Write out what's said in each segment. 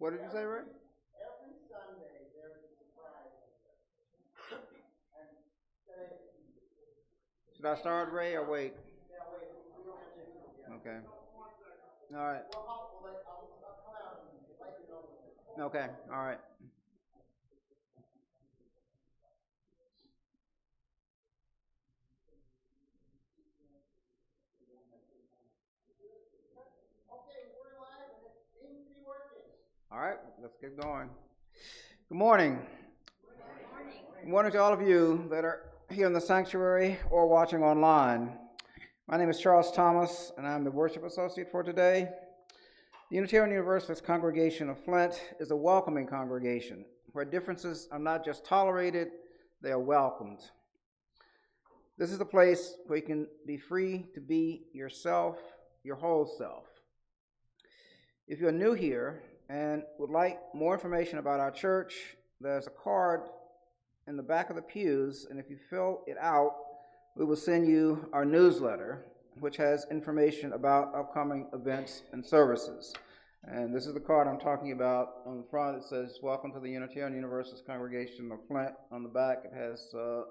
What did you say, Ray? Every Sunday there's a surprise. And today, Should I start, Ray, or wait? yeah, wait, we don't have to yet. Okay. All right. Well, I'll come out and let you know when. Okay. All right. Okay, we're live and it seems to be working. All right. Let's get going. Good morning. Good morning to all of you that are here in the sanctuary or watching online. My name is Charles Thomas, and I'm the worship associate for today. The Unitarian Universalist congregation of Flint is a welcoming congregation where differences are not just tolerated, they are welcomed. This is a place where you can be free to be yourself, your whole self. If you're new here and would like more information about our church, there's a card in the back of the pews, and if you fill it out, we will send you our newsletter, which has information about upcoming events and services. And this is the card I'm talking about. On the front it says, "Welcome to the Unitarian Universalist congregation of Flint." On the back it has a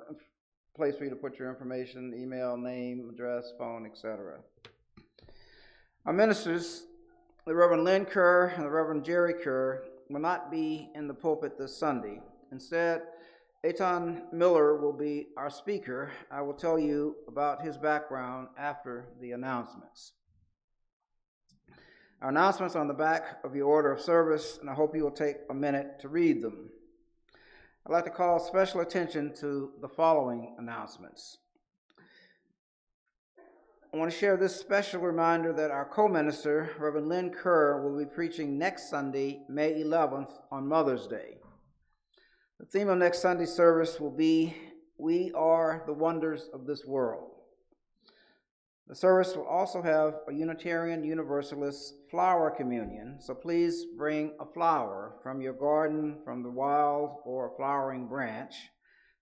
place for you to put your information, email, name, address, phone, etc. Our ministers, the Reverend Lynn Kerr and the Reverend Jerry Kerr, will not be in the pulpit this Sunday. Instead, Ethan Milner will be our speaker. I will tell you about his background after the announcements. Our announcements are on the back of your order of service, and I hope you will take a minute to read them. I'd like to call special attention to the following announcements. I want to share this special reminder that our co-minister, Reverend Lynn Kerr, will be preaching next Sunday, May 11th, on Mother's Day. The theme of next Sunday's service will be, "We Are the Wonders of This World." The service will also have a Unitarian Universalist flower communion, so please bring a flower from your garden, from the wild or flowering branch,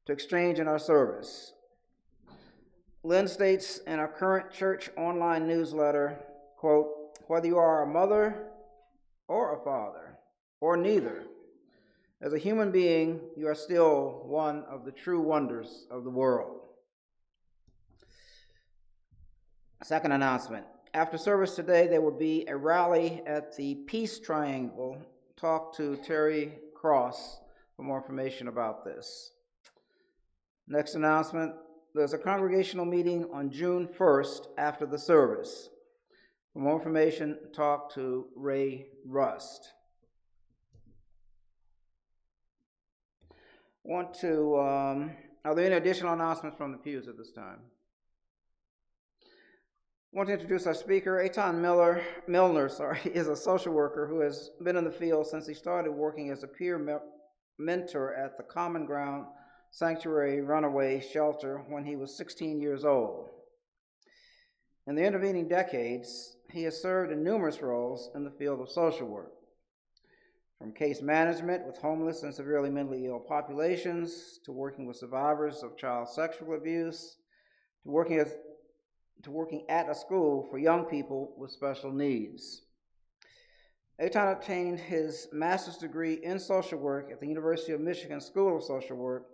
to exchange in our service. Lynn states in our current church online newsletter, quote, "Whether you are a mother or a father, or neither, as a human being, you are still one of the true wonders of the world." Second announcement. After service today, there will be a rally at the Peace Triangle. Talk to Terry Cross for more information about this. Next announcement. There's a congregational meeting on June 1st after the service. For more information, talk to Ray Rust. Are there any additional announcements from the pews at this time? I want to introduce our speaker. Ethan Milner is a social worker who has been in the field since he started working as a peer mentor at the Common Ground Sanctuary Runaway Shelter when he was 16 years old. In the intervening decades, he has served in numerous roles in the field of social work, from case management with homeless and severely mentally ill populations, to working with survivors of child sexual abuse, to working at a school for young people with special needs. Ethan obtained his master's degree in social work at the University of Michigan School of Social Work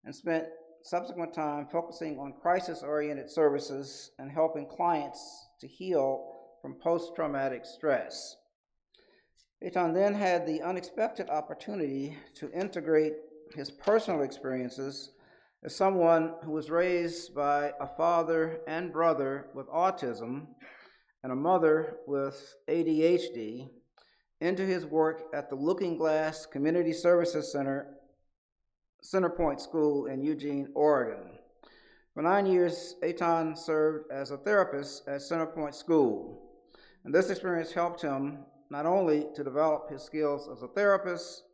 and spent subsequent time focusing on crisis-oriented services and helping clients to heal from post-traumatic stress. Ethan then had the unexpected opportunity to integrate his personal experiences as someone who was raised by a father and brother with autism and a mother with ADHD into his work at the Looking Glass Community Services Center, Centerpoint School in Eugene, Oregon. For 9 years, Ethan served as a therapist at Centerpoint School, and this experience helped him not only to develop his skills as a therapist,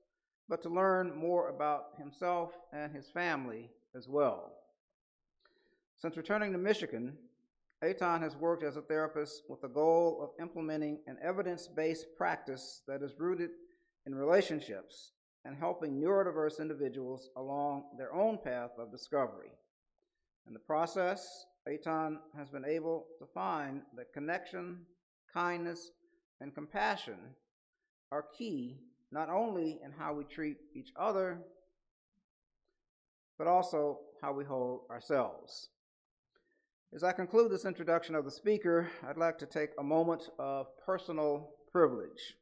but to learn more about himself and his family as well. Since returning to Michigan, Ethan has worked as a therapist with the goal of implementing an evidence-based practice that is rooted in relationships and helping neurodiverse individuals along their own path of discovery. In the process, Ethan has been able to find that connection, kindness, and compassion are key not only in how we treat each other, but also how we hold ourselves. As I conclude this introduction of the speaker, I'd like to take a moment of personal privilege.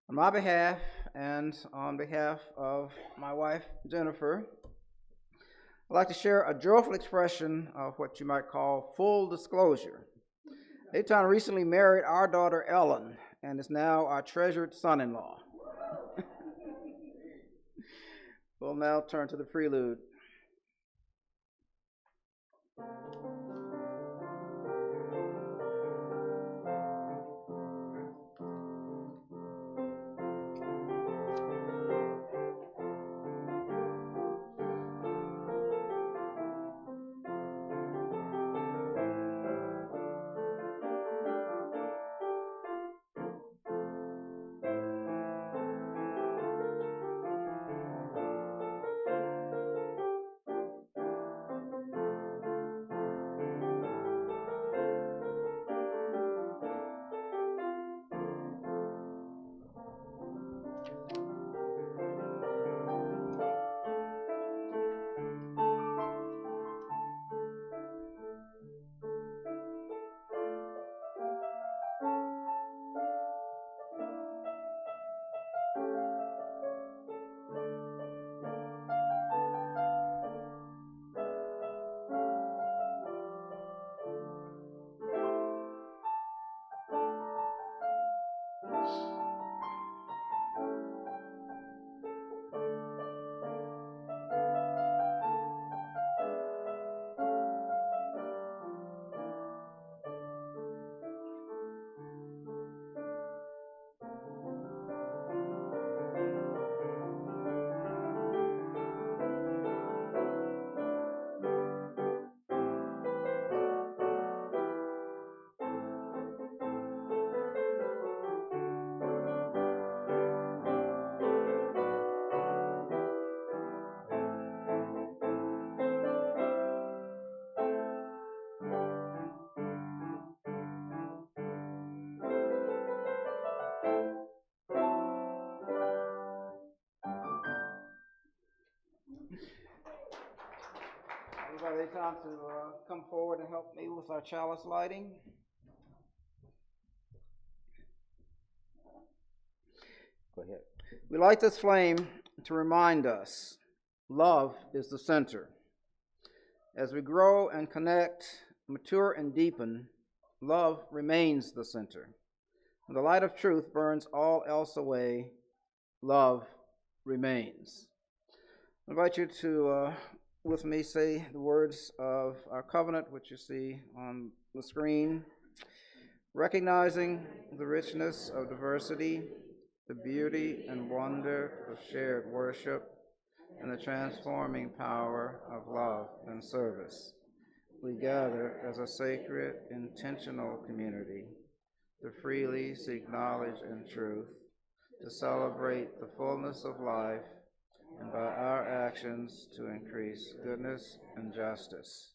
On my behalf and on behalf of my wife, Jennifer, I'd like to share a joyful expression of what you might call full disclosure. Ethan recently married our daughter, Ellen, and is now our treasured son-in-law. We'll now turn to the prelude. Everybody, time to come forward and help me with our chalice lighting. Go ahead. We light this flame to remind us love is the center. As we grow and connect, mature and deepen, love remains the center. When the light of truth burns all else away, love remains. I invite you to with me say the words of our covenant, which you see on the screen. Recognizing the richness of diversity, the beauty and wonder of shared worship, and the transforming power of love and service, we gather as a sacred, intentional community to freely seek knowledge and truth, to celebrate the fullness of life, and by our actions to increase goodness and justice.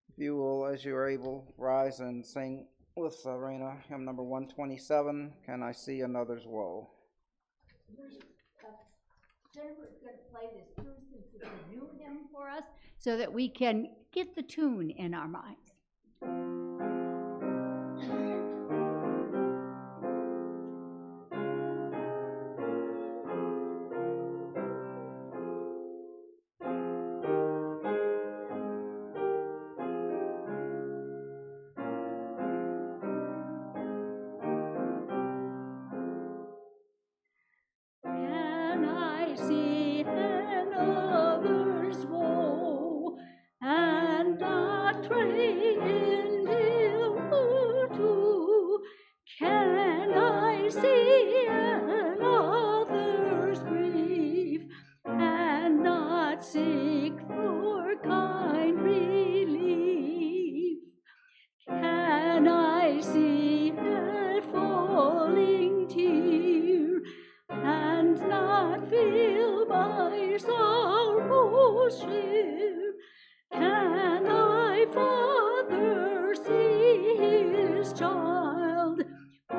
If you will, as you are able, rise and sing with Raina, hymn number 127, Can I See Another's Woe? Jennifer's going to play this through since it's a new hymn for us so that we can get the tune in our minds.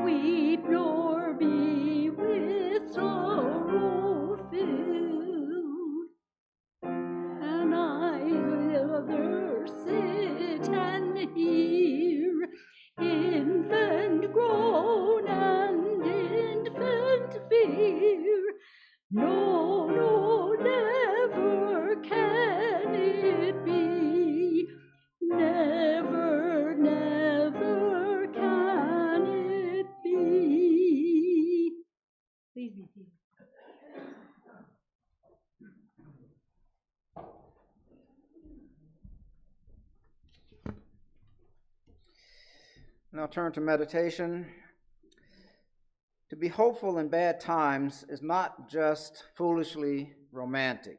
Weep nor be with sorrow. Now turn to meditation. To be hopeful in bad times is not just foolishly romantic.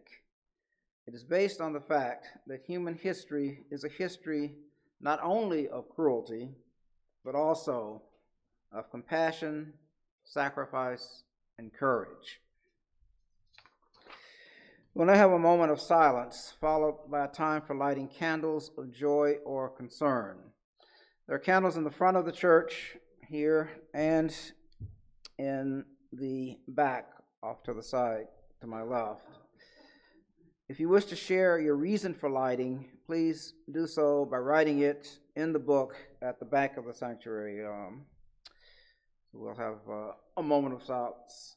It is based on the fact that human history is a history not only of cruelty, but also of compassion, sacrifice, and courage. We'll now have a moment of silence, followed by a time for lighting candles of joy or concern. There are candles in the front of the church here and in the back off to the side to my left. If you wish to share your reason for lighting, please do so by writing it in the book at the back of the sanctuary. We'll have a moment of silence.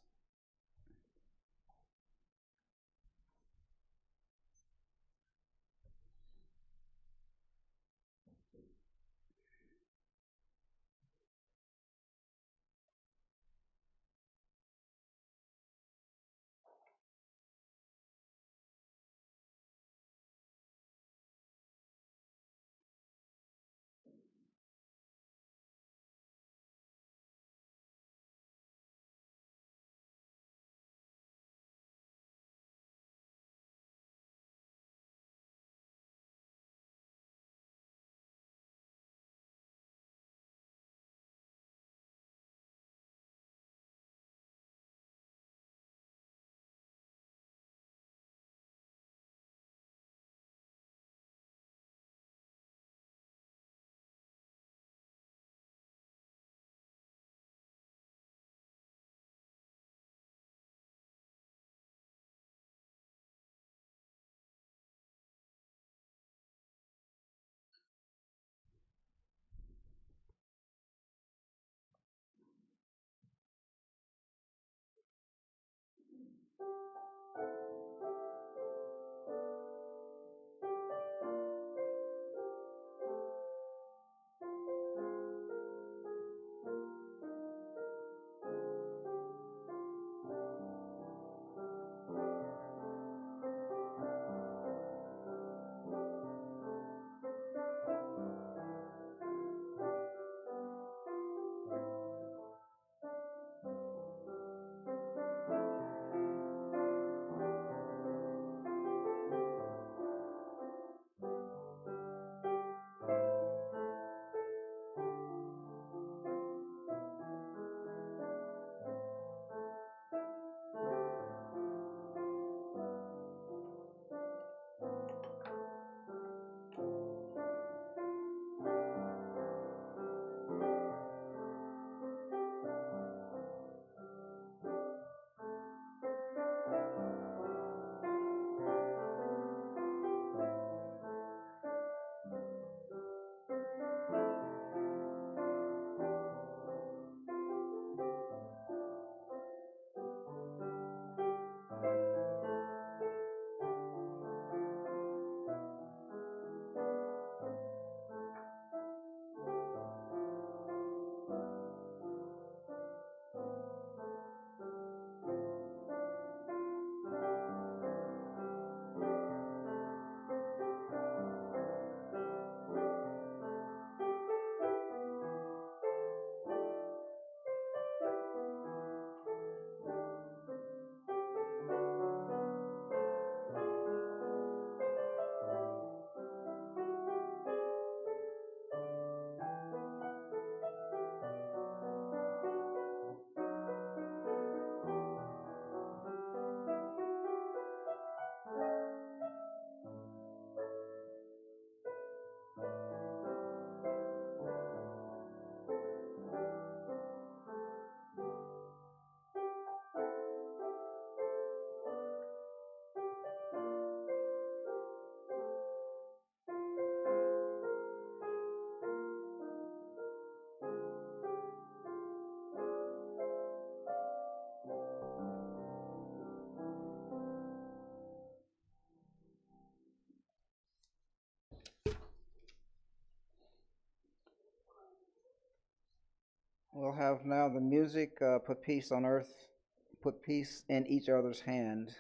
We'll have now the music, Put Peace on Earth, Put Peace in Each Other's Hand.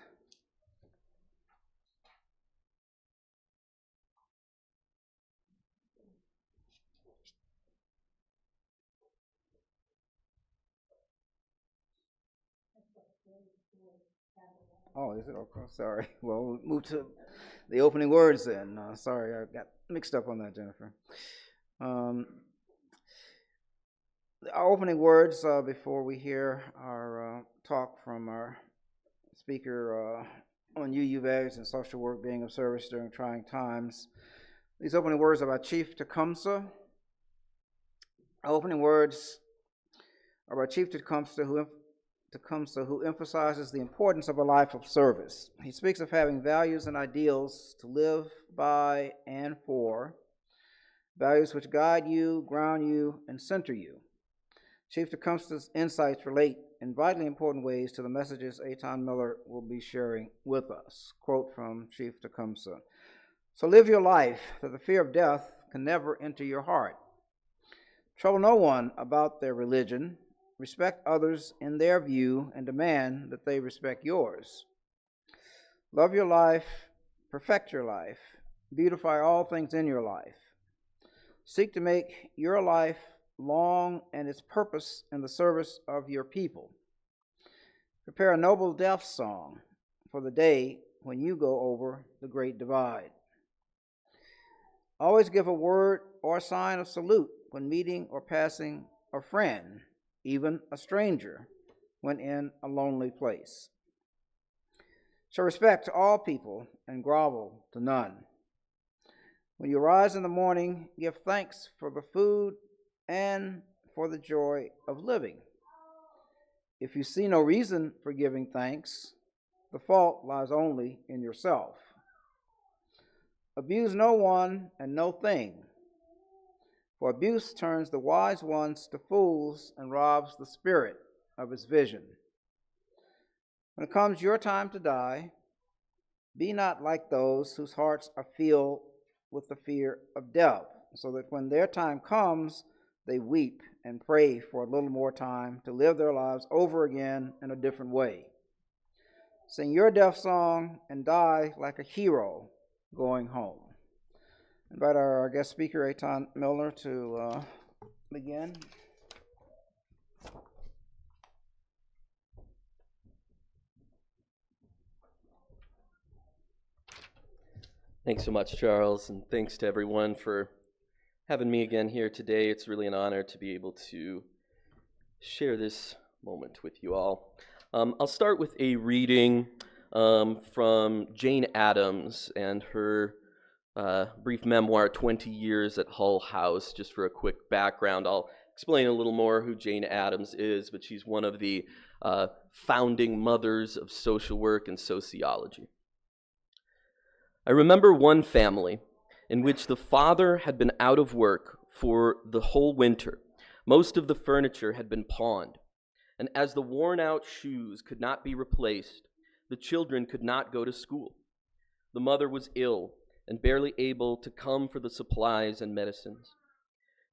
Oh, is it? Okay, sorry. Well, we'll move to the opening words then. Sorry, I got mixed up on that, Jennifer. Um, our opening words before we hear our talk from our speaker on UU values and social work being of service during trying times. These opening words are by Chief Tecumseh. Our opening words are by Chief Tecumseh, who emphasizes the importance of a life of service. He speaks of having values and ideals to live by and for, values which guide you, ground you, and center you. Chief Tecumseh's insights relate in vitally important ways to the messages Ethan Milner will be sharing with us. Quote from Chief Tecumseh: "So live your life that the fear of death can never enter your heart. Trouble no one about their religion. Respect others in their view and demand that they respect yours. Love your life, perfect your life, beautify all things in your life. Seek to make your life long and its purpose in the service of your people. Prepare a noble death song for the day when you go over the great divide. Always give a word or sign of salute when meeting or passing a friend, even a stranger, when in a lonely place. Show respect to all people and grovel to none. When you rise in the morning, give thanks for the food and for the joy of living. If you see no reason for giving thanks, the fault lies only in yourself. Abuse no one and no thing, for abuse turns the wise ones to fools and robs the spirit of its vision. When it comes your time to die, be not like those whose hearts are filled with the fear of death, so that when their time comes, they weep and pray for a little more time to live their lives over again in a different way. Sing your death song and die like a hero going home." I invite our guest speaker, Ethan Milner, to begin. Thanks so much, Charles, and thanks to everyone for having me again here today. It's really an honor to be able to share this moment with you all. I'll start with a reading from Jane Addams and her brief memoir, 20 Years at Hull House. Just for a quick background, I'll explain a little more who Jane Addams is, but she's one of the founding mothers of social work and sociology. "I remember one family in which the father had been out of work for the whole winter. Most of the furniture had been pawned, and as the worn-out shoes could not be replaced, the children could not go to school. The mother was ill and barely able to come for the supplies and medicines.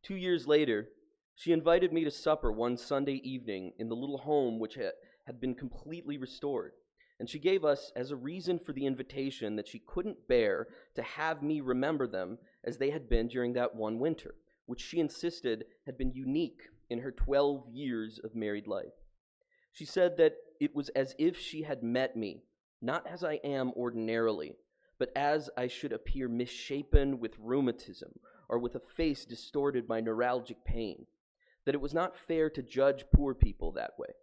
2 years later, she invited me to supper one Sunday evening in the little home which had been completely restored. And she gave us as a reason for the invitation that she couldn't bear to have me remember them as they had been during that one winter, which she insisted had been unique in her 12 years of married life. She said that it was as if she had met me, not as I am ordinarily, but as I should appear misshapen with rheumatism or with a face distorted by neuralgic pain, that it was not fair to judge poor people that way.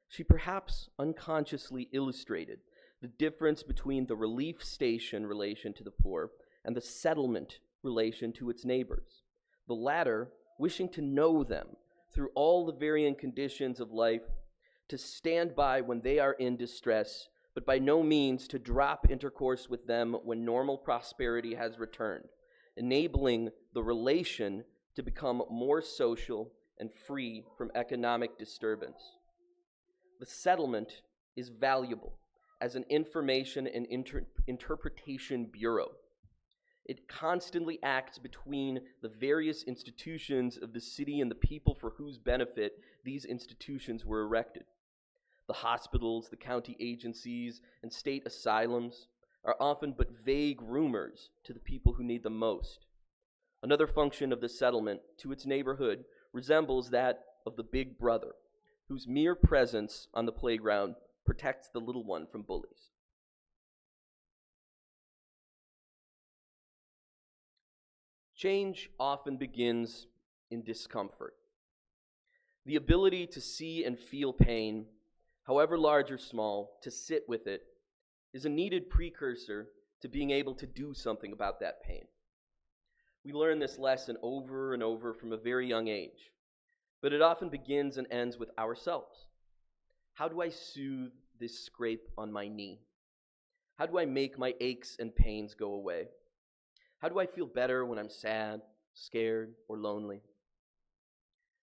She perhaps unconsciously illustrated the difference between the relief station relation to the poor and the settlement relation to its neighbors, the latter wishing to know them through all the varying conditions of life, to stand by when they are in distress, but by no means to drop intercourse with them when normal prosperity has returned, enabling the relation to become more social and free from economic disturbance. The settlement is valuable as an information and interpretation bureau. It constantly acts between the various institutions of the city and the people for whose benefit these institutions were erected. The hospitals, the county agencies, and state asylums are often but vague rumors to the people who need them most. Another function of the settlement to its neighborhood resembles that of the big brother, whose mere presence on the playground protects the little one from bullies. Change often begins in discomfort. The ability to see and feel pain, however large or small, to sit with it, is a needed precursor to being able to do something about that pain. We learn this lesson over and over from a very young age, but it often begins and ends with ourselves. How do I soothe this scrape on my knee? How do I make my aches and pains go away? How do I feel better when I'm sad, scared, or lonely?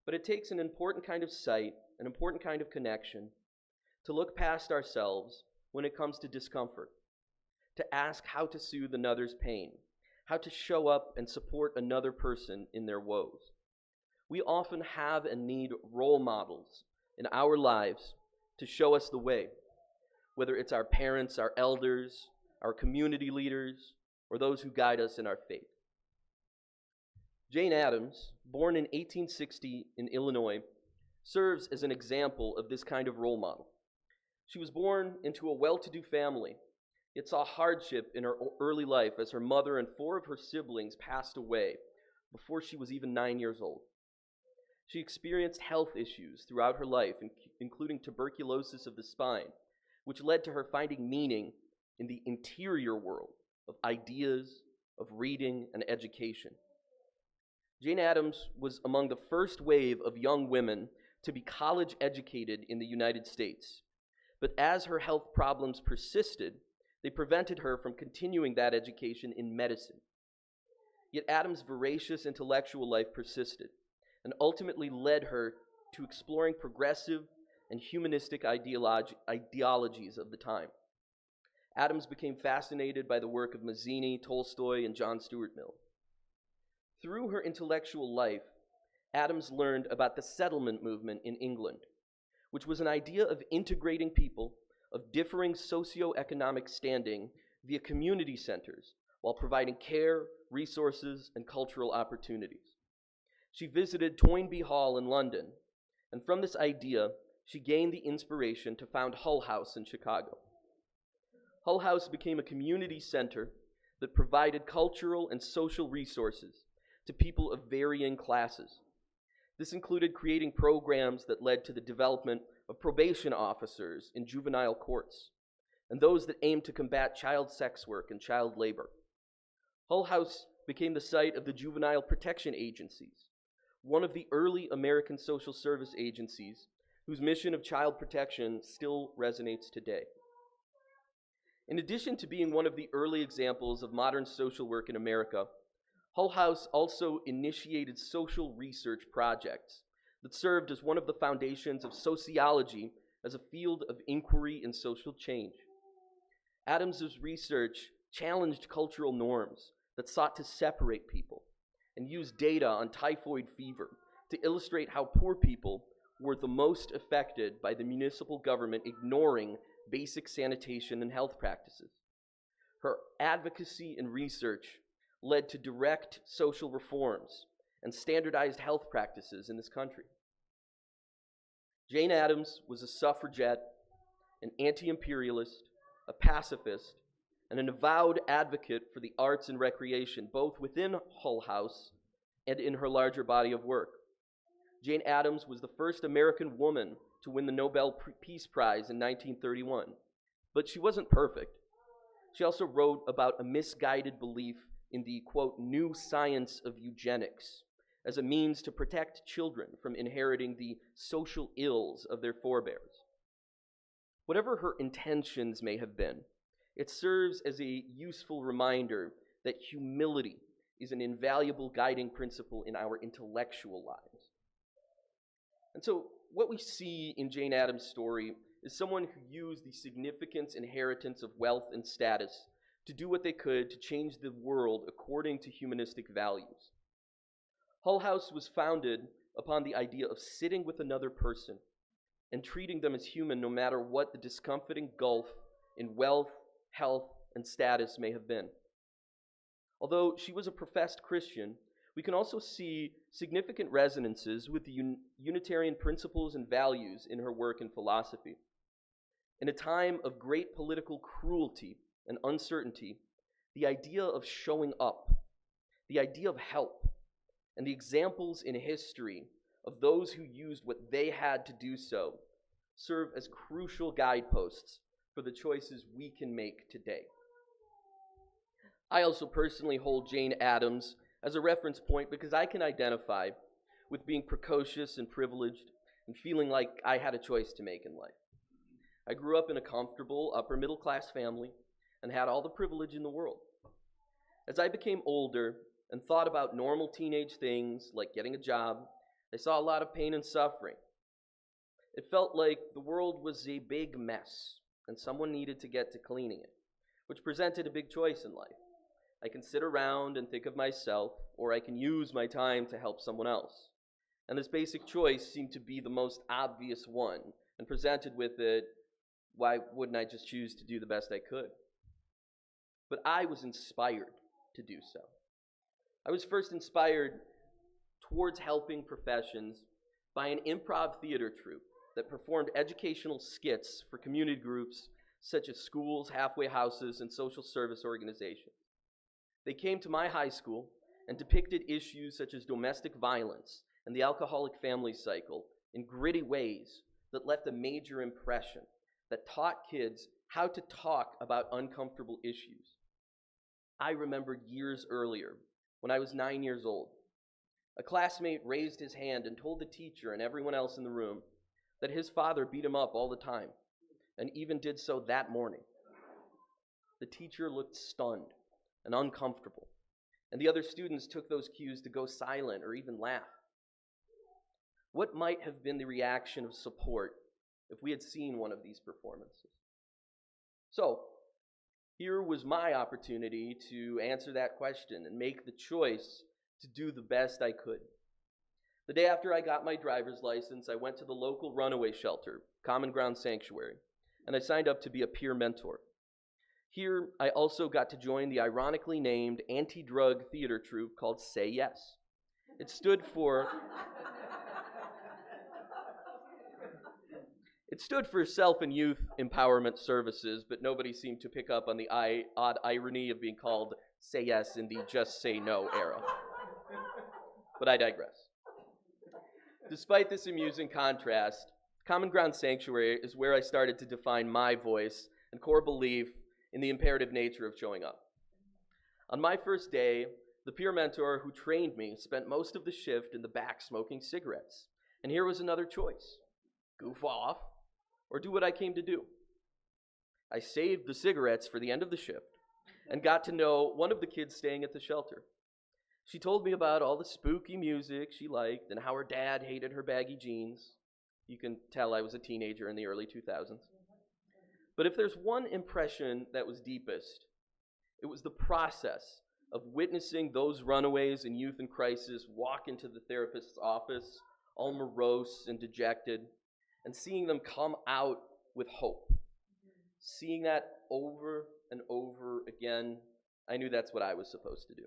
But it takes an important kind of sight, an important kind of connection, to look past ourselves when it comes to discomfort, to ask how to soothe another's pain, how to show up and support another person in their woes. We often have and need role models in our lives to show us the way, whether it's our parents, our elders, our community leaders, or those who guide us in our faith. Jane Addams, born in 1860 in Illinois, serves as an example of this kind of role model. She was born into a well-to-do family, yet saw hardship in her early life as her mother and 4 of her siblings passed away before she was even 9 years old. She experienced health issues throughout her life, including tuberculosis of the spine, which led to her finding meaning in the interior world of ideas, of reading, and education. Jane Addams was among the first wave of young women to be college educated in the United States. But as her health problems persisted, they prevented her from continuing that education in medicine. Yet Addams' voracious intellectual life persisted and ultimately led her to exploring progressive and humanistic ideologies of the time. Addams became fascinated by the work of Mazzini, Tolstoy, and John Stuart Mill. Through her intellectual life, Addams learned about the settlement movement in England, which was an idea of integrating people of differing socioeconomic standing via community centers while providing care, resources, and cultural opportunities. She visited Toynbee Hall in London, and from this idea, she gained the inspiration to found Hull House in Chicago. Hull House became a community center that provided cultural and social resources to people of varying classes. This included creating programs that led to the development of probation officers in juvenile courts, and those that aimed to combat child sex work and child labor. Hull House became the site of the Juvenile Protection Agencies, one of the early American social service agencies whose mission of child protection still resonates today. In addition to being one of the early examples of modern social work in America, Hull House also initiated social research projects that served as one of the foundations of sociology as a field of inquiry in social change. Addams's research challenged cultural norms that sought to separate people and used data on typhoid fever to illustrate how poor people were the most affected by the municipal government ignoring basic sanitation and health practices. Her advocacy and research led to direct social reforms and standardized health practices in this country. Jane Addams was a suffragette, an anti-imperialist, a pacifist, and an avowed advocate for the arts and recreation, both within Hull House and in her larger body of work. Jane Addams was the first American woman to win the Nobel Peace Prize in 1931, but she wasn't perfect. She also wrote about a misguided belief in the, quote, new science of eugenics as a means to protect children from inheriting the social ills of their forebears. Whatever her intentions may have been, it serves as a useful reminder that humility is an invaluable guiding principle in our intellectual lives. And so what we see in Jane Addams' story is someone who used the significant inheritance of wealth and status to do what they could to change the world according to humanistic values. Hull House was founded upon the idea of sitting with another person and treating them as human no matter what the discomforting gulf in wealth, health, and status may have been. Although she was a professed Christian, we can also see significant resonances with the Unitarian principles and values in her work and philosophy. In a time of great political cruelty and uncertainty, the idea of showing up, the idea of help, and the examples in history of those who used what they had to do so serve as crucial guideposts for the choices we can make today. I also personally hold Jane Addams as a reference point because I can identify with being precocious and privileged and feeling like I had a choice to make in life. I grew up in a comfortable upper middle class family and had all the privilege in the world. As I became older and thought about normal teenage things like getting a job, I saw a lot of pain and suffering. It felt like the world was a big mess and someone needed to get to cleaning it, which presented a big choice in life. I can sit around and think of myself, or I can use my time to help someone else. And this basic choice seemed to be the most obvious one, and presented with it, why wouldn't I just choose to do the best I could? But I was inspired to do so. I was first inspired towards helping professions by an improv theater troupe that performed educational skits for community groups such as schools, halfway houses, and social service organizations. They came to my high school and depicted issues such as domestic violence and the alcoholic family cycle in gritty ways that left a major impression, that taught kids how to talk about uncomfortable issues. I remember years earlier, when I was 9 years old, a classmate raised his hand and told the teacher and everyone else in the room that his father beat him up all the time, and even did so that morning. The teacher looked stunned and uncomfortable, and the other students took those cues to go silent or even laugh. What might have been the reaction of support if we had seen one of these performances? So, here was my opportunity to answer that question and make the choice to do the best I could. The day after I got my driver's license, I went to the local runaway shelter, Common Ground Sanctuary, and I signed up to be a peer mentor. Here, I also got to join the ironically named anti-drug theater troupe called Say Yes. It stood for Self and Youth Empowerment Services, but nobody seemed to pick up on the odd irony of being called Say Yes in the Just Say No era. But I digress. Despite this amusing contrast, Common Ground Sanctuary is where I started to define my voice and core belief in the imperative nature of showing up. On my first day, the peer mentor who trained me spent most of the shift in the back smoking cigarettes. And here was another choice: goof off or do what I came to do. I saved the cigarettes for the end of the shift and got to know one of the kids staying at the shelter. She told me about all the spooky music she liked and how her dad hated her baggy jeans. You can tell I was a teenager in the early 2000s. But if there's one impression that was deepest, it was the process of witnessing those runaways and youth in crisis walk into the therapist's office, all morose and dejected, and seeing them come out with hope. Seeing that over and over again, I knew that's what I was supposed to do.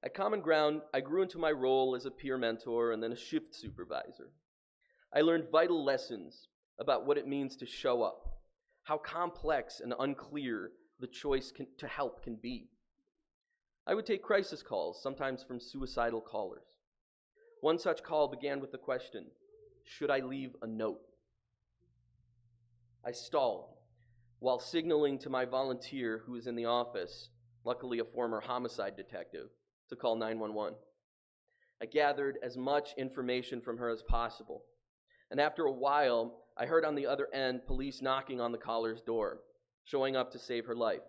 At Common Ground, I grew into my role as a peer mentor and then a shift supervisor. I learned vital lessons about what it means to show up, how complex and unclear the choice to help can be. I would take crisis calls, sometimes from suicidal callers. One such call began with the question, should I leave a note? I stalled while signaling to my volunteer who was in the office, luckily a former homicide detective, to call 911. I gathered as much information from her as possible, and after a while, I heard on the other end police knocking on the caller's door, showing up to save her life.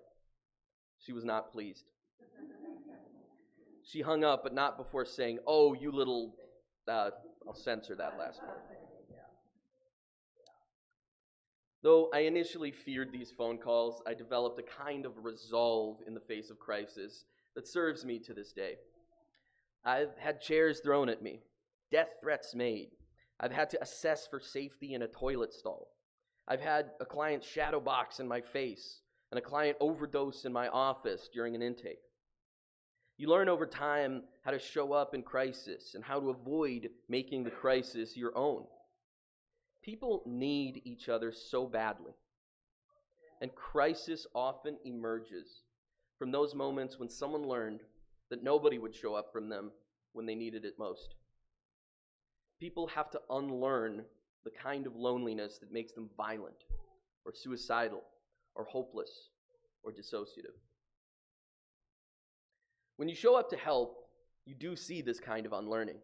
She was not pleased. She hung up, but not before saying, "Oh, you little," I'll censor that last part. Though I initially feared these phone calls, I developed a kind of resolve in the face of crisis that serves me to this day. I've had chairs thrown at me, death threats made. I've had to assess for safety in a toilet stall. I've had a client shadow box in my face and a client overdose in my office during an intake. You learn over time how to show up in crisis and how to avoid making the crisis your own. People need each other so badly, and crisis often emerges from those moments when someone learned that nobody would show up from them when they needed it most. People have to unlearn the kind of loneliness that makes them violent or suicidal or hopeless or dissociative. When you show up to help, you do see this kind of unlearning.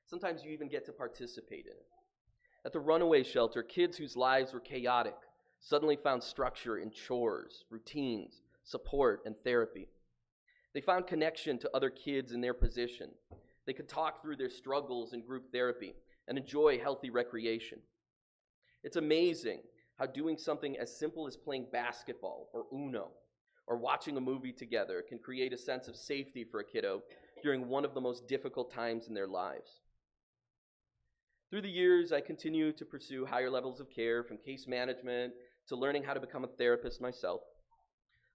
Sometimes you even get to participate in it. At the runaway shelter, kids whose lives were chaotic suddenly found structure in chores, routines, support, and therapy. They found connection to other kids in their position. They could talk through their struggles in group therapy and enjoy healthy recreation. It's amazing how doing something as simple as playing basketball or Uno or watching a movie together can create a sense of safety for a kiddo during one of the most difficult times in their lives. Through the years, I continue to pursue higher levels of care, from case management to learning how to become a therapist myself.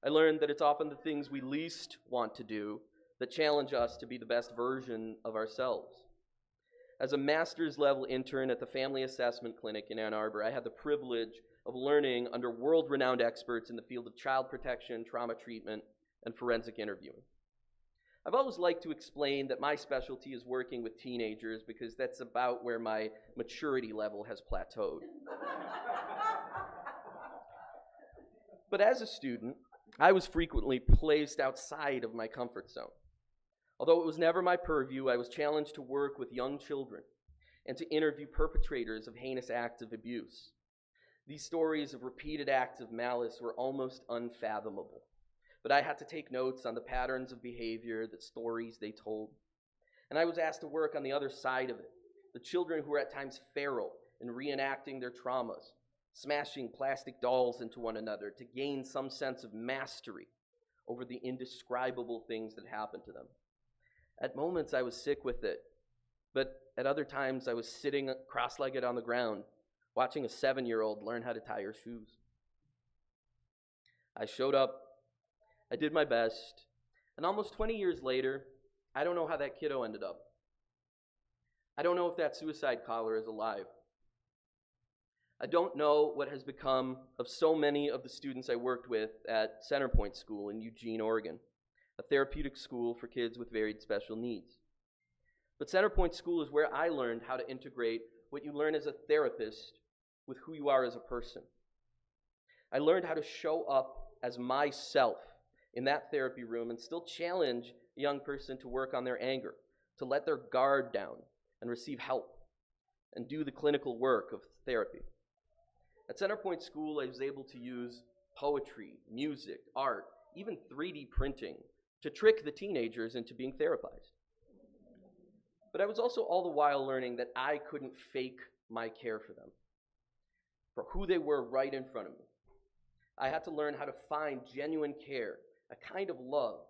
I learned that it's often the things we least want to do that challenge us to be the best version of ourselves. As a master's level intern at the Family Assessment Clinic in Ann Arbor, I had the privilege of learning under world-renowned experts in the field of child protection, trauma treatment, and forensic interviewing. I've always liked to explain that my specialty is working with teenagers because that's about where my maturity level has plateaued. But as a student, I was frequently placed outside of my comfort zone. Although it was never my purview, I was challenged to work with young children and to interview perpetrators of heinous acts of abuse. These stories of repeated acts of malice were almost unfathomable, but I had to take notes on the patterns of behavior, the stories they told. And I was asked to work on the other side of it, the children who were at times feral in reenacting their traumas, smashing plastic dolls into one another to gain some sense of mastery over the indescribable things that happened to them. At moments, I was sick with it, but at other times, I was sitting cross-legged on the ground, watching a 7-year-old learn how to tie her shoes. I showed up, I did my best, and almost 20 years later, I don't know how that kiddo ended up. I don't know if that suicide caller is alive. I don't know what has become of so many of the students I worked with at Centerpoint School in Eugene, Oregon, a therapeutic school for kids with varied special needs. But Centerpoint School is where I learned how to integrate what you learn as a therapist with who you are as a person. I learned how to show up as myself in that therapy room and still challenge a young person to work on their anger, to let their guard down and receive help, and do the clinical work of therapy. At Centerpoint School, I was able to use poetry, music, art, even 3D printing to trick the teenagers into being therapized. But I was also all the while learning that I couldn't fake my care for them, for who they were right in front of me. I had to learn how to find genuine care, a kind of love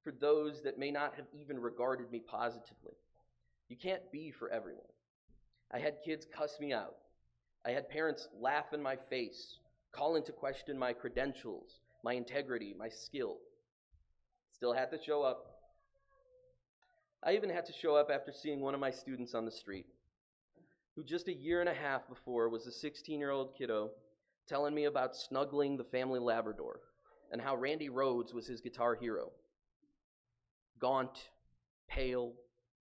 for those that may not have even regarded me positively. You can't be for everyone. I had kids cuss me out. I had parents laugh in my face, call into question my credentials, my integrity, my skill. Still had to show up. I even had to show up after seeing one of my students on the street, who just a year and a half before was a 16-year-old kiddo telling me about snuggling the family Labrador and how Randy Rhoads was his guitar hero. Gaunt, pale,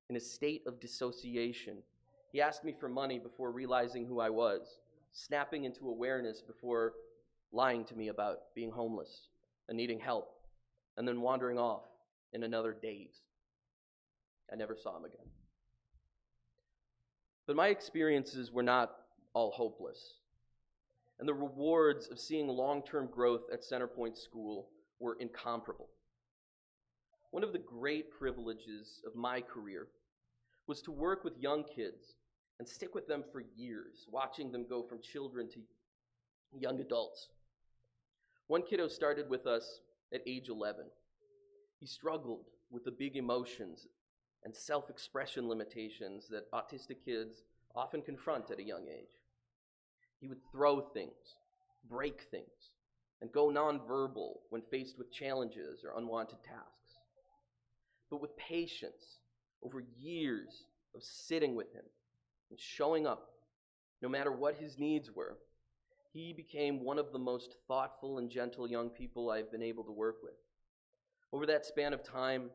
in a state of dissociation, he asked me for money before realizing who I was, snapping into awareness before lying to me about being homeless and needing help, and then wandering off in another daze. I never saw him again. But my experiences were not all hopeless, and the rewards of seeing long-term growth at Centerpoint School were incomparable. One of the great privileges of my career was to work with young kids and stick with them for years, watching them go from children to young adults. One kiddo started with us at age 11. He struggled with the big emotions and self-expression limitations that autistic kids often confront at a young age. He would throw things, break things, and go nonverbal when faced with challenges or unwanted tasks. But with patience, over years of sitting with him and showing up, No matter what his needs were, he became one of the most thoughtful and gentle young people I've been able to work with. Over that span of time,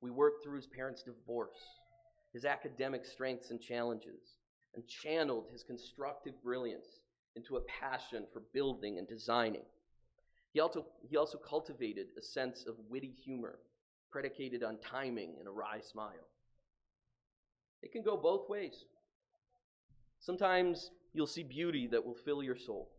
we worked through his parents' divorce, his academic strengths and challenges, and channeled his constructive brilliance into a passion for building and designing. He also cultivated a sense of witty humor, predicated on timing and a wry smile. It can go both ways. Sometimes you'll see beauty that will fill your soul.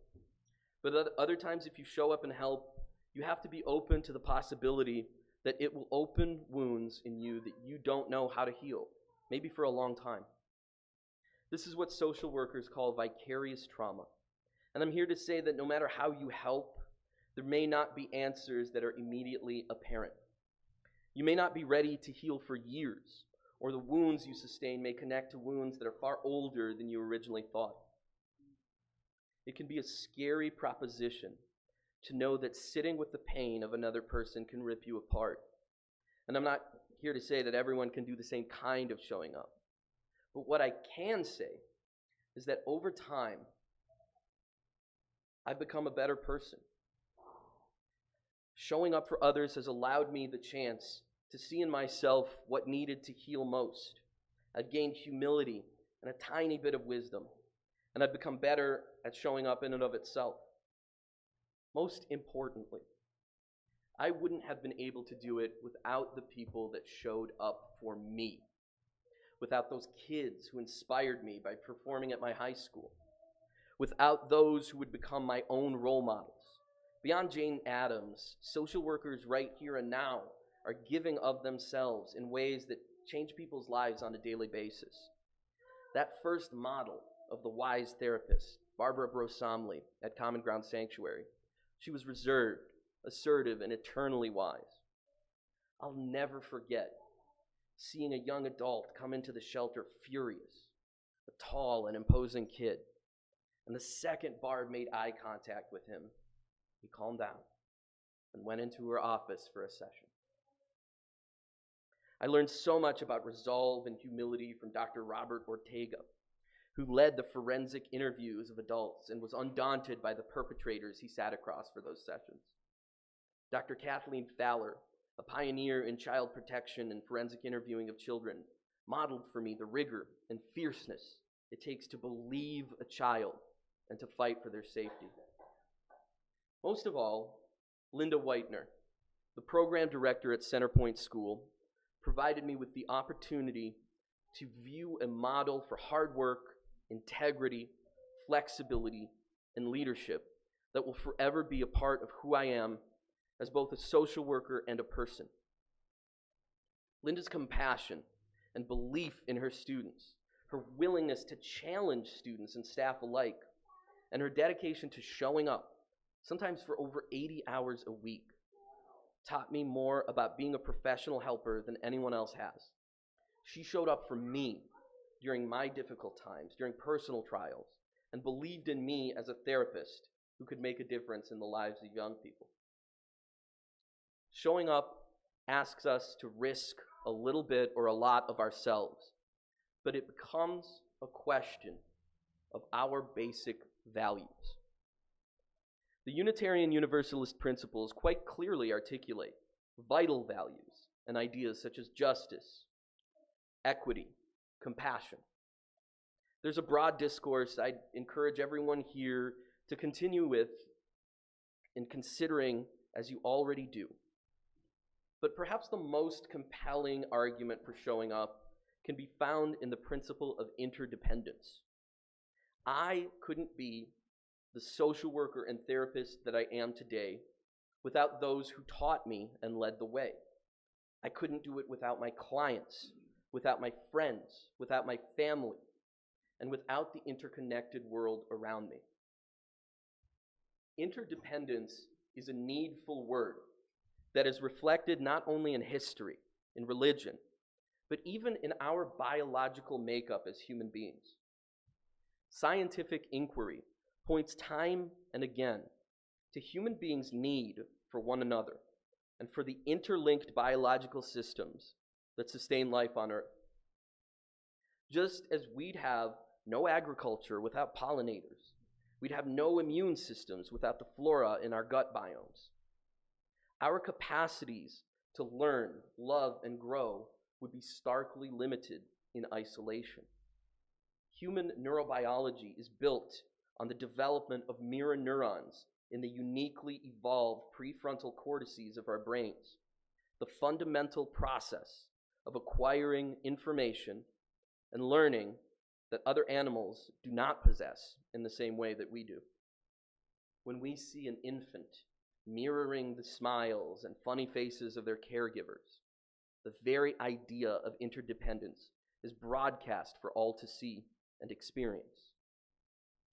But other times, if you show up and help, you have to be open to the possibility that it will open wounds in you that you don't know how to heal, maybe for a long time. This is what social workers call vicarious trauma. And I'm here to say that no matter how you help, there may not be answers that are immediately apparent. You may not be ready to heal for years, or the wounds you sustain may connect to wounds that are far older than you originally thought. It can be a scary proposition to know that sitting with the pain of another person can rip you apart. And I'm not here to say that everyone can do the same kind of showing up. But what I can say is that over time, I've become a better person. Showing up for others has allowed me the chance to see in myself what needed to heal most. I've gained humility and a tiny bit of wisdom, and I've become better at showing up in and of itself. Most importantly, I wouldn't have been able to do it without the people that showed up for me, without those kids who inspired me by performing at my high school, without those who would become my own role models. Beyond Jane Addams, social workers right here and now are giving of themselves in ways that change people's lives on a daily basis. That first model of the wise therapist, Barbara Brosomley at Common Ground Sanctuary, she was reserved, assertive, and eternally wise. I'll never forget seeing a young adult come into the shelter furious, a tall and imposing kid. And the second Barb made eye contact with him, he calmed down and went into her office for a session. I learned so much about resolve and humility from Dr. Robert Ortega, who led the forensic interviews of adults and was undaunted by the perpetrators he sat across for those sessions. Dr. Kathleen Fowler, a pioneer in child protection and forensic interviewing of children, modeled for me the rigor and fierceness it takes to believe a child and to fight for their safety. Most of all, Linda Whitener, the program director at Centerpoint School, provided me with the opportunity to view a model for hard work, integrity, flexibility, and leadership that will forever be a part of who I am as both a social worker and a person. Linda's compassion and belief in her students, her willingness to challenge students and staff alike, and her dedication to showing up, sometimes for over 80 hours a week, taught me more about being a professional helper than anyone else has. She showed up for me during my difficult times, during personal trials, and believed in me as a therapist who could make a difference in the lives of young people. Showing up asks us to risk a little bit or a lot of ourselves, but it becomes a question of our basic values. The Unitarian Universalist principles quite clearly articulate vital values and ideas such as justice, equity, compassion. There's a broad discourse I'd encourage everyone here to continue with in considering as you already do. But perhaps the most compelling argument for showing up can be found in the principle of interdependence. I couldn't be the social worker and therapist that I am today without those who taught me and led the way. I couldn't do it without my clients, without my friends, without my family, and without the interconnected world around me. Interdependence is a needful word that is reflected not only in history, in religion, but even in our biological makeup as human beings. Scientific inquiry points time and again to human beings' need for one another and for the interlinked biological systems that sustain life on Earth. Just as we'd have no agriculture without pollinators. We'd have no immune systems without the flora in our gut biomes. Our capacities to learn, love, and grow would be starkly limited in isolation. Human neurobiology is built on the development of mirror neurons in the uniquely evolved prefrontal cortices of our brains, the fundamental process of acquiring information and learning that other animals do not possess in the same way that we do. When we see an infant mirroring the smiles and funny faces of their caregivers, the very idea of interdependence is broadcast for all to see and experience.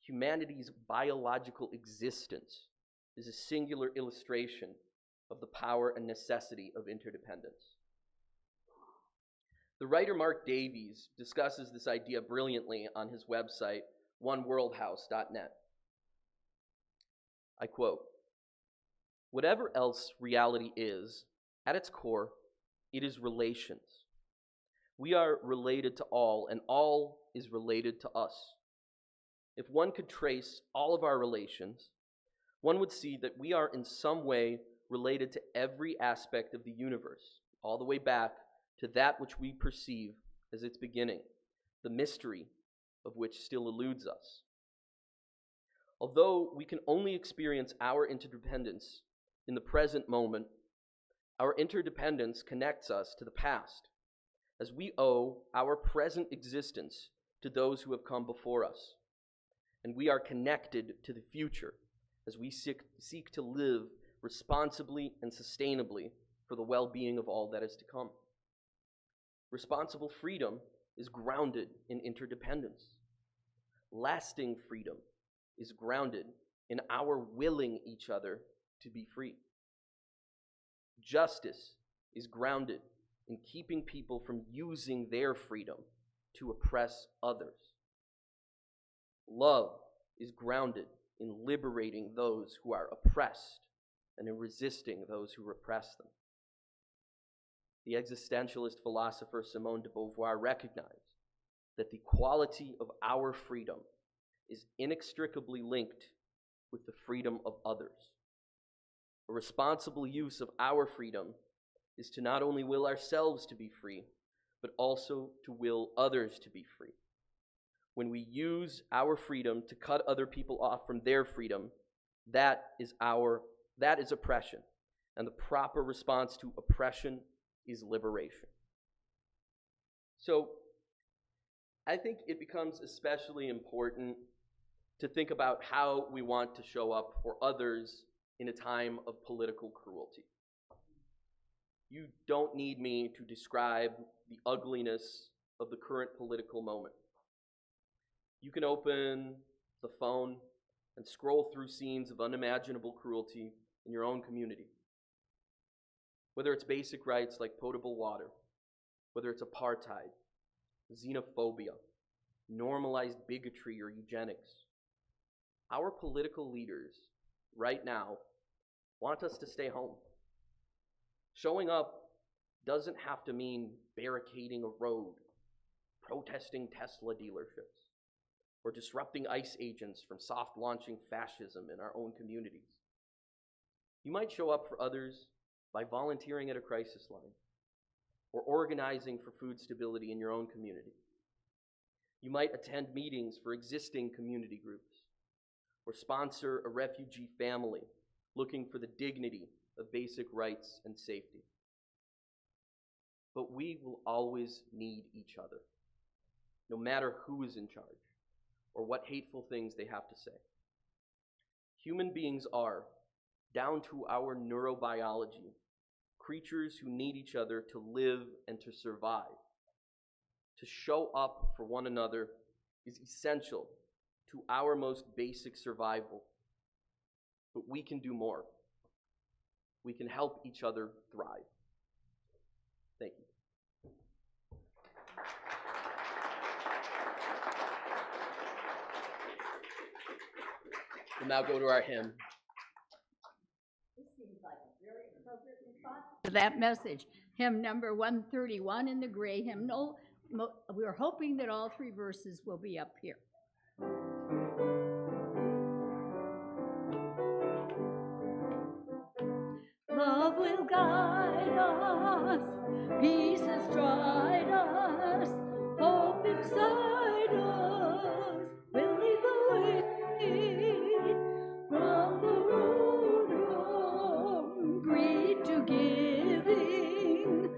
Humanity's biological existence is a singular illustration of the power and necessity of interdependence. The writer Mark Davies discusses this idea brilliantly on his website, oneworldhouse.net. I quote, "Whatever else reality is, at its core, it is relations. We are related to all, and all is related to us. If one could trace all of our relations, one would see that we are in some way related to every aspect of the universe, all the way back to that which we perceive as its beginning, the mystery of which still eludes us. Although we can only experience our interdependence in the present moment, our interdependence connects us to the past, as we owe our present existence to those who have come before us. And we are connected to the future as we seek to live responsibly and sustainably for the well-being of all that is to come. Responsible freedom is grounded in interdependence. Lasting freedom is grounded in our willing each other to be free. Justice is grounded in keeping people from using their freedom to oppress others. Love is grounded in liberating those who are oppressed and in resisting those who repress them. The existentialist philosopher Simone de Beauvoir recognized that the quality of our freedom is inextricably linked with the freedom of others. A responsible use of our freedom is to not only will ourselves to be free, but also to will others to be free. When we use our freedom to cut other people off from their freedom, that is oppression, and the proper response to oppression is liberation. So, I think it becomes especially important to think about how we want to show up for others in a time of political cruelty. You don't need me to describe the ugliness of the current political moment. You can open the phone and scroll through scenes of unimaginable cruelty in your own community. Whether it's basic rights like potable water, whether it's apartheid, xenophobia, normalized bigotry, or eugenics, our political leaders right now want us to stay home. Showing up doesn't have to mean barricading a road, protesting Tesla dealerships, or disrupting ICE agents from soft launching fascism in our own communities. You might show up for others by volunteering at a crisis line, or organizing for food stability in your own community. You might attend meetings for existing community groups, or sponsor a refugee family looking for the dignity of basic rights and safety. But we will always need each other, no matter who is in charge or what hateful things they have to say. Human beings are, down to our neurobiology, creatures who need each other to live and to survive. To show up for one another is essential to our most basic survival. But we can do more. We can help each other thrive. Thank you. We'll now go to our hymn. This seems like a very appropriate response to that message. Hymn number 131 in the gray hymnal, we're hoping that all three verses will be up here. Love will guide us, peace has dried us, hope inside us will lead the way from the road of greed to giving.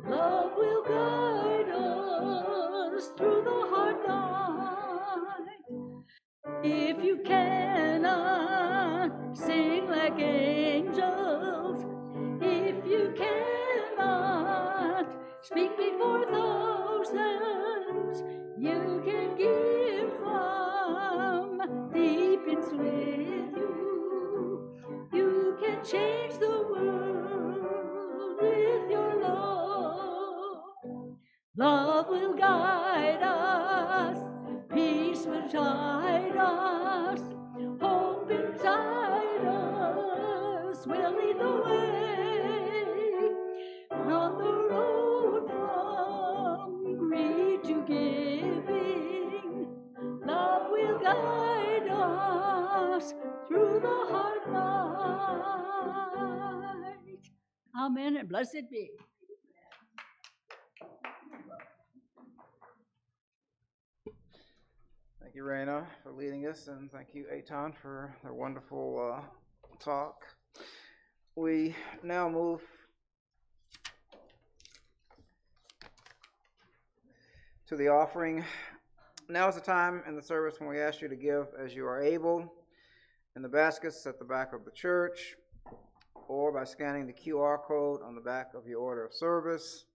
Love will guide us through the hard night. If you cannot sing like angels, if you cannot speak before thousands, you can give from deep inside you. You can change the world with your love. Love will guide us, peace will guide us, hope inside us will lead the way on the road from greed to giving. Love will guide us through the hard night. Amen and blessed be. Thank you, Raina, for leading us, and thank you, Eitan, for the wonderful talk. We now move to the offering. Now is the time in the service when we ask you to give as you are able in the baskets at the back of the church, or by scanning the QR code on the back of your order of service,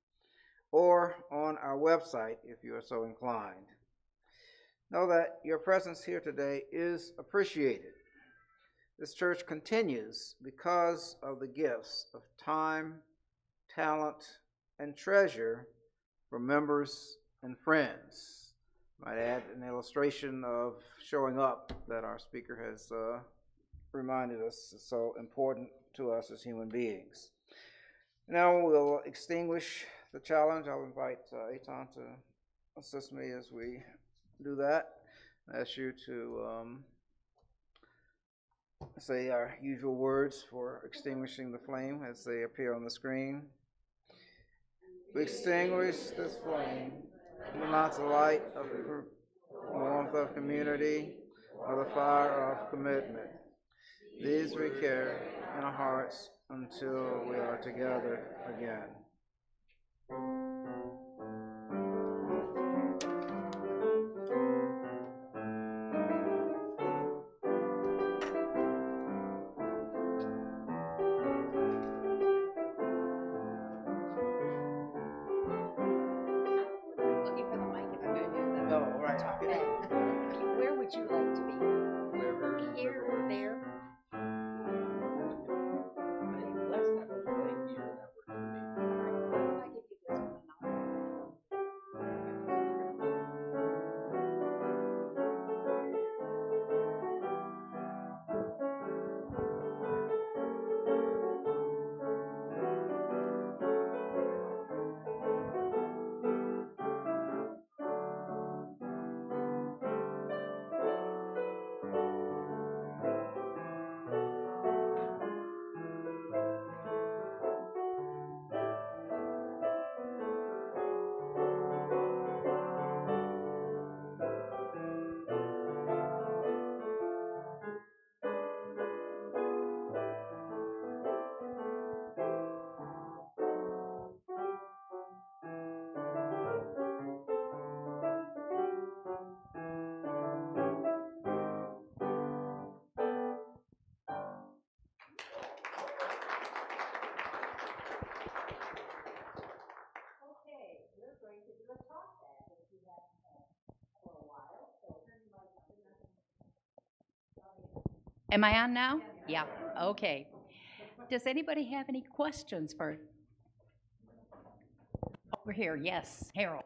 or on our website if you are so inclined. Know that your presence here today is appreciated. This church continues because of the gifts of time, talent, and treasure from members and friends. I might add an illustration of showing up that our speaker has reminded us is so important to us as human beings. Now we'll extinguish the challenge. I'll invite Eitan to assist me as we do that. I ask you to say our usual words for extinguishing the flame as they appear on the screen. We extinguish this flame, not the light of the warmth of community or the fire of commitment. These we carry in our hearts until we are together again. Where would you like to be? Here or there? Am I on now? Yeah, okay. Does anybody have any questions for? Over here, yes, Harold.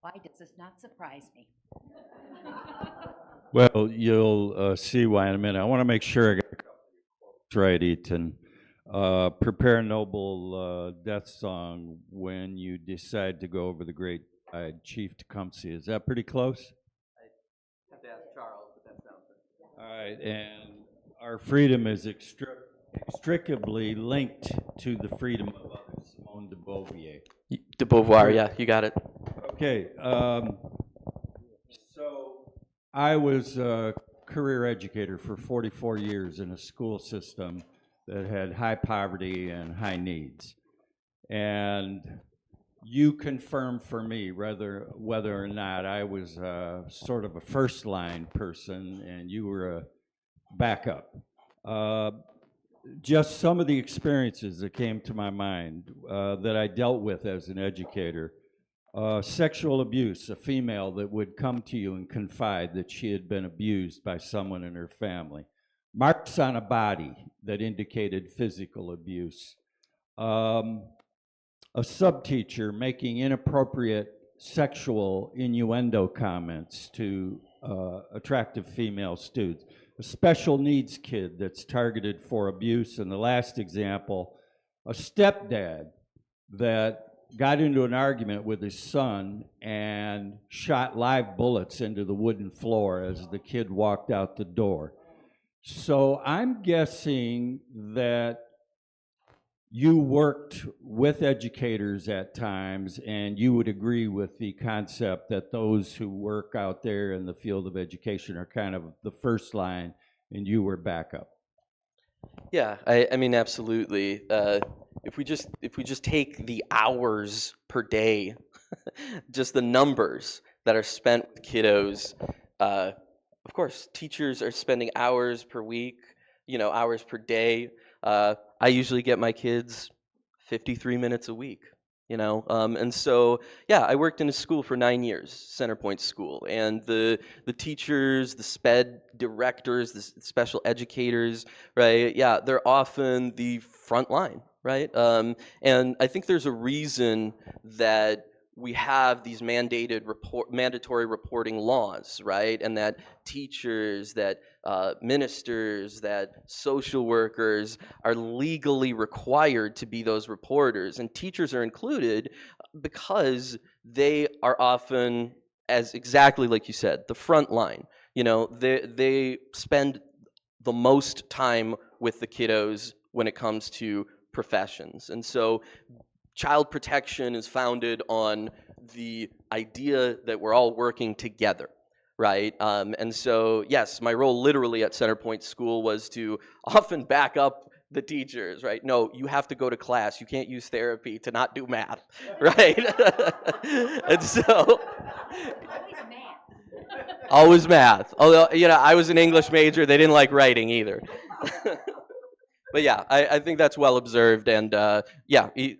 Why does this not surprise me? Well, you'll see why in a minute. I want to make sure I got it right, Ethan. Prepare a Noble Death Song when you decide to go over the great Chief Tecumseh. Is that pretty close? I have to ask Charles, but that sounds right. All right, and our freedom is inextricably linked to the freedom of others. Simone de Beauvoir. De Beauvoir, yeah, you got it. Okay, so I was a career educator for 44 years in a school system that had high poverty and high needs. And you confirm for me whether or not I was sort of a first line person and you were a backup. Just some of the experiences that came to my mind that I dealt with as an educator. Sexual abuse, a female that would come to you and confide that she had been abused by someone in her family. Marks on a body that indicated physical abuse. A subteacher making inappropriate sexual innuendo comments to attractive female students. A special needs kid that's targeted for abuse. And the last example, a stepdad that got into an argument with his son and shot live bullets into the wooden floor as the kid walked out the door. So I'm guessing that you worked with educators at times, and you would agree with the concept that those who work out there in the field of education are kind of the first line, and you were backup. Yeah, I mean, absolutely. If we just take the hours per day, just the numbers that are spent with kiddos, of course, teachers are spending hours per week, hours per day. I usually get my kids 53 minutes a week, and so, yeah, I worked in a school for 9 years, Centerpoint School, and the teachers, the SPED directors, the special educators, right? Yeah, they're often the front line, right? And I think there's a reason that we have these mandatory reporting laws, right? And that teachers, that ministers, that social workers are legally required to be those reporters. And teachers are included because they are often, as exactly like you said, the front line. They spend the most time with the kiddos when it comes to professions. And so child protection is founded on the idea that we're all working together, right? And so, yes, my role literally at Centerpoint School was to often back up the teachers, right? No, you have to go to class. You can't use therapy to not do math, right? And so, always math. Although, I was an English major. They didn't like writing either. But yeah, I think that's well observed, and I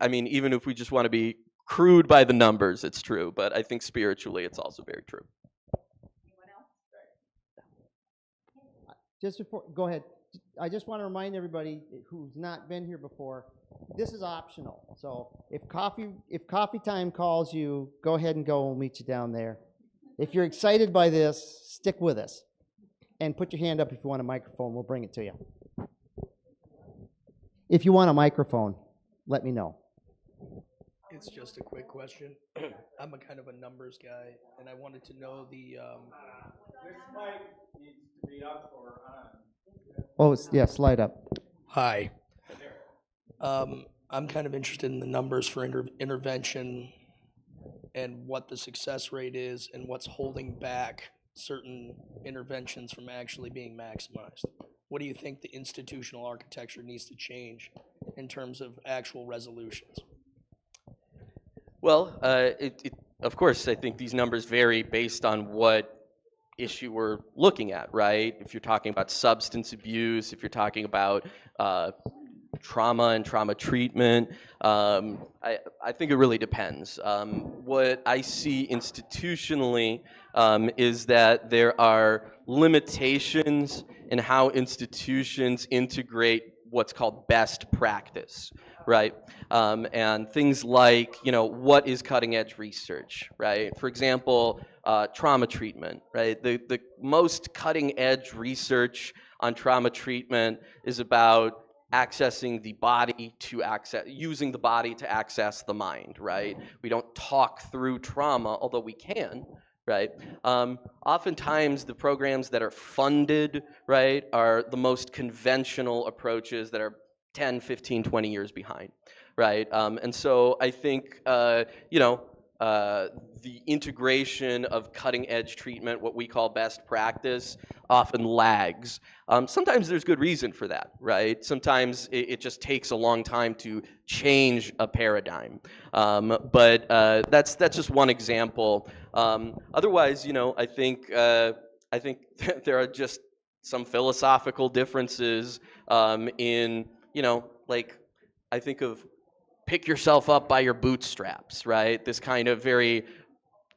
mean, even if we just want to be crude by the numbers, it's true. But I think spiritually, it's also very true. Anyone else? Just before, go ahead. I just want to remind everybody who's not been here before, this is optional. So if coffee time calls you, go ahead and go. We'll meet you down there. If you're excited by this, stick with us. And put your hand up if you want a microphone. We'll bring it to you. If you want a microphone, let me know. It's just a quick question. I'm a kind of a numbers guy, and I wanted to know the. This mic needs to be up or on. Oh, yeah, slide up. Hi. I'm kind of interested in the numbers for intervention and what the success rate is and what's holding back certain interventions from actually being maximized. What do you think the institutional architecture needs to change in terms of actual resolutions? Well, of course, I think these numbers vary based on what issue we're looking at, right? If you're talking about substance abuse, if you're talking about trauma and trauma treatment, I think it really depends. What I see institutionally is that there are limitations in how institutions integrate what's called best practice, right? And things like, what is cutting edge research, right? For example, trauma treatment, right? The most cutting edge research on trauma treatment is about accessing the body to access, using the body to access the mind, right? We don't talk through trauma, although we can, right? Oftentimes the programs that are funded, right, are the most conventional approaches that are 10, 15, 20 years behind, right? And so I think, the integration of cutting edge treatment, what we call best practice, often lags. Sometimes there's good reason for that, right? Sometimes it just takes a long time to change a paradigm. But that's just one example. Otherwise, I think there are just some philosophical differences in, like, I think of pick yourself up by your bootstraps, right? This kind of very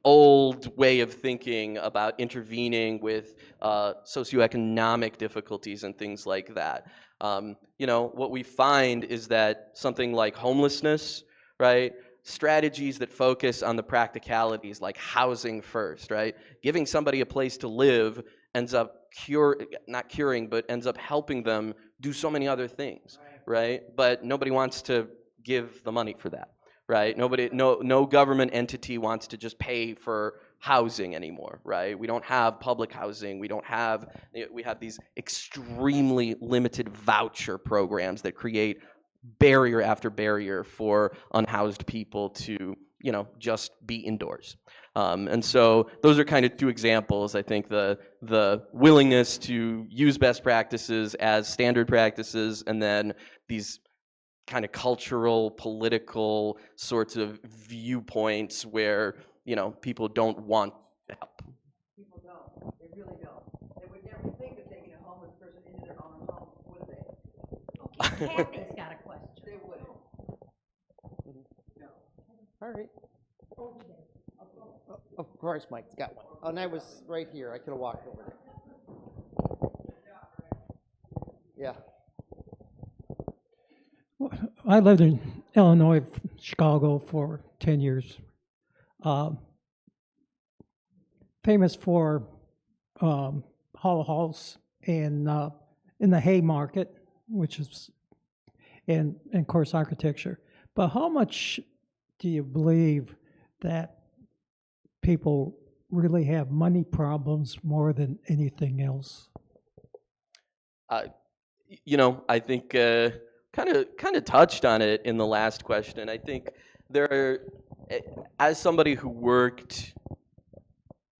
old way of thinking about intervening with socioeconomic difficulties and things like that. What we find is that something like homelessness, right? Strategies that focus on the practicalities, like housing first, right? Giving somebody a place to live ends up not curing, but ends up helping them do so many other things, right? But nobody wants to give the money for that, right? No government entity wants to just pay for housing anymore, right? We don't have public housing. We have these extremely limited voucher programs that create barrier after barrier for unhoused people to, just be indoors. And so those are kind of two examples. I think the willingness to use best practices as standard practices, and then these kind of cultural, political sorts of viewpoints where, people don't want help. People don't. They really don't. They would never think of taking a homeless person into their own home, would they? Okay, Kathy's got a question. They wouldn't. No. All right. Of course, Mike's got one. Oh, and I was right here. I could have walked over there. Yeah. I lived in Illinois, Chicago for 10 years. Famous for Hall House in the Haymarket, which is, and of course architecture. But how much do you believe that people really have money problems more than anything else? I think kind of touched on it in the last question. I think there are, as somebody who worked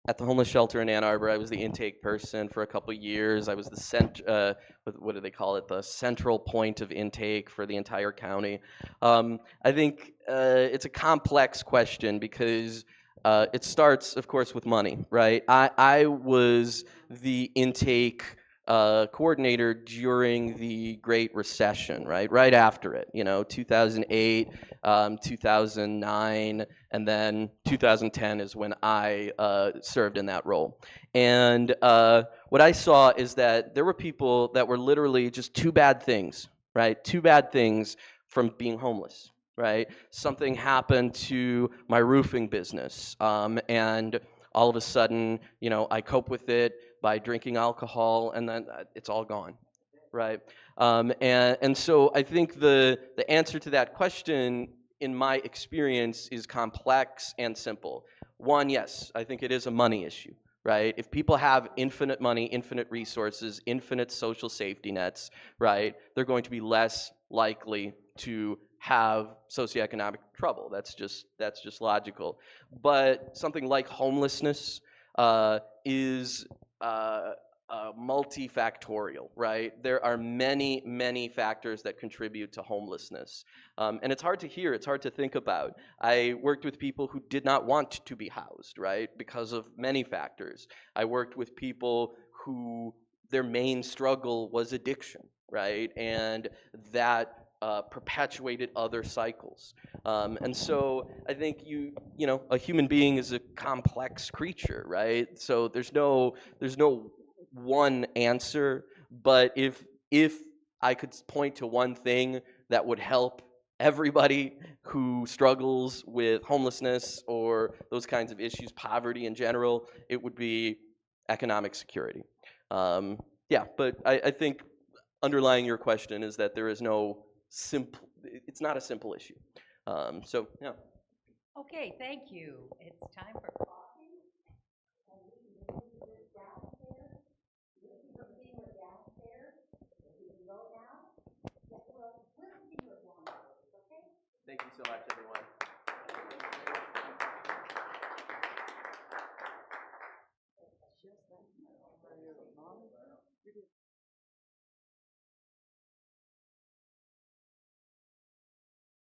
at the homeless shelter in Ann Arbor, I was the intake person for a couple of years. I was the what do they call it? The central point of intake for the entire county. I think it's a complex question because it starts, of course, with money, right? I was the intake coordinator during the Great Recession, right after it, 2008, 2009, and then 2010 is when I served in that role. And what I saw is that there were people that were literally just two bad things, right? Two bad things from being homeless, right? Something happened to my roofing business, and all of a sudden, I cope with it by drinking alcohol, and then it's all gone, right? And so I think the answer to that question, in my experience, is complex and simple. One, yes, I think it is a money issue, right? If people have infinite money, infinite resources, infinite social safety nets, right, they're going to be less likely to have socioeconomic trouble. That's just logical. But something like homelessness is multifactorial, right? There are many, many factors that contribute to homelessness. And it's hard to hear, it's hard to think about. I worked with people who did not want to be housed, right? Because of many factors. I worked with people who their main struggle was addiction, right? And that perpetuated other cycles. And so I think a human being is a complex creature, right? So there's no one answer, but if I could point to one thing that would help everybody who struggles with homelessness or those kinds of issues, poverty in general, it would be economic security. But I think underlying your question is that there is no simple, it's not a simple issue. So, yeah. Okay, thank you. It's time for coffee. And we can move this downstairs. This is the steamer downstairs. We can go now. Yeah, well, we'll steamer downstairs, okay? Thank you so much, everyone.